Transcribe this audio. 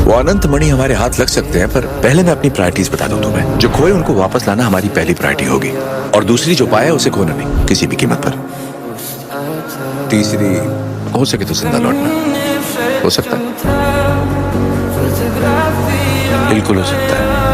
वो अनंत मणि हमारे हाथ लग सकते हैं, पर पहले मैं अपनी प्रायोरिटीज बता दूं तुम्हें। जो खोए उनको वापस लाना हमारी पहली प्रायोरिटी होगी, और दूसरी जो पाया उसे खोना नहीं, किसी भी कीमत पर। तीसरी, हो सके तो जिंदा लौटना। हो सकता है, बिल्कुल हो सकता है।